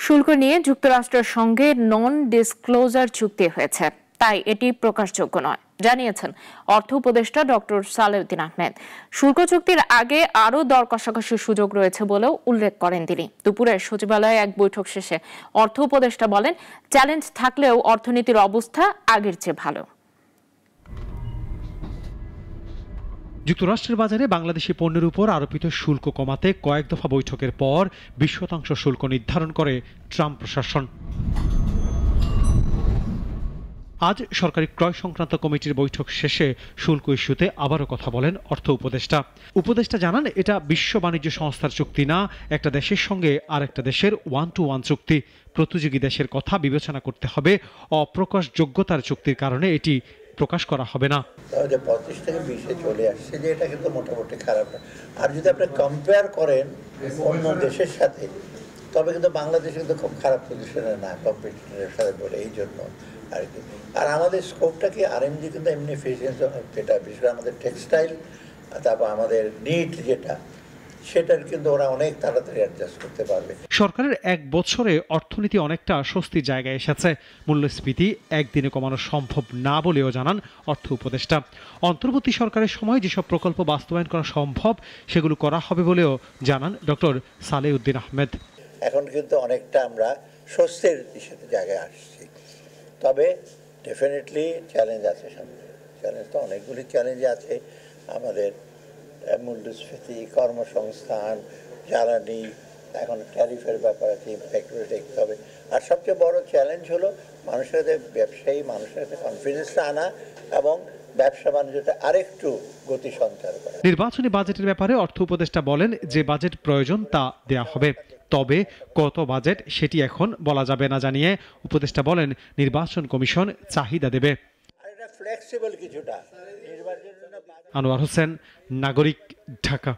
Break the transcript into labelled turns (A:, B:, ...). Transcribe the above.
A: শুল্ক নিয়ে যুক্তরাষ্ট্রের সঙ্গে নন ডিসক্লোজার চুক্তি হয়েছে, তাই এটি প্রকাশযোগ্য নয়, জানিয়েছেন অর্থ উপদেষ্টা ডক্টর সালেউদ্দিন আহমেদ। শুল্ক চুক্তির আগে আরও দর কষাকষির সুযোগ রয়েছে বলেও উল্লেখ করেন তিনি। দুপুরে সচিবালয়ে এক বৈঠক শেষে অর্থ উপদেষ্টা বলেন, চ্যালেঞ্জ থাকলেও অর্থনীতির অবস্থা আগের চেয়ে ভালো।
B: যুক্তরাষ্ট্রের বাজারে বাংলাদেশি পণ্যের উপর আরোপিত শুল্ক কমাতে কয়েক দফা বৈঠকের পর 20% শুল্ক নির্ধারণ করে ট্রাম্প প্রশাসন। আজ সরকারি ক্রয় সংক্রান্ত কমিটির বৈঠক শেষে শুল্ক ইস্যুতে আবারও কথা বলেন অর্থ উপদেষ্টা জানান, এটা বিশ্ব বাণিজ্য সংস্থার চুক্তি না, একটা দেশের সঙ্গে আরেকটা দেশের 1-to-1 চুক্তি। প্রতিযোগী দেশের কথা বিবেচনা করতে হবে, অপ্রকাশযোগ্যতার চুক্তির কারণে এটি প্রকাশ করা হবে না।
C: 25 থেকে 20-এ চলে আসছে, যে এটা কিন্তু মোটামুটি খারাপ না। আর যদি আপনি কম্পেয়ার করেন অন্য দেশের সাথে, তবে কিন্তু বাংলাদেশ কিন্তু খুব খারাপ পজিশনে না কম্পিটিটরের সাথে বলে, এই জন্য আর কি। আর আমাদের স্কোপটা কি, আরএমজি কিন্তু এমনি এফিসিয়েন্সি অনেক, যেটা বিশেষ করে আমাদের টেক্সটাইল, তারপর আমাদের নিট যেটা, সেটার কিন্তু ওরা অনেক তাড়াতাড়ি অ্যাডজাস্ট করতে পারবে।
B: সরকারের এক বছরে অর্থনীতি অনেকটা স্বস্তির জায়গায় এসেছে। মূল্যস্ফীতি একদিনে কমানো সম্ভব না বলেও জানান অর্থ উপদেষ্টা। অন্তর্বর্তী সরকারের সময় যেসব প্রকল্প বাস্তবায়ন করা সম্ভব সেগুলো করা হবে বলেও জানান ডক্টর সালেউদ্দিন আহমেদ।
C: এখন কিন্তু অনেকটা আমরা স্বস্তির জায়গায় আসছি, তবে ডেফিনেটলি চ্যালেঞ্জ আছে সামনে। চ্যালেঞ্জ তো অনেকগুলি চ্যালেঞ্জ আছে আমাদের, মূল্যস্ফীতি, কর্মসংস্থান, জ্বালানি, এখন ট্যারিফের ব্যাপার আছে, ইম্প্যাক্ট দেখতে হবে। আর সবচেয়ে বড় চ্যালেঞ্জ হলো মানুষের ব্যবসায়ী মানুষের কাছে কনফিডেন্সটা আনা এবং ব্যবসা বাণিজ্যটা আরেকটু গতি সঞ্চার করা।
B: নির্বাচনী বাজেটের ব্যাপারে অর্থ উপদেষ্টা বলেন, যে বাজেট প্রয়োজন তা দেয়া হবে, তবে কত বাজেট সেটি এখন বলা যাবে না জানিয়ে উপদেষ্টা বলেন, নির্বাচন কমিশন চাহিদা দেবে।
C: কিছুটা
B: আনোয়ার হোসেন, নাগরিক, ঢাকা।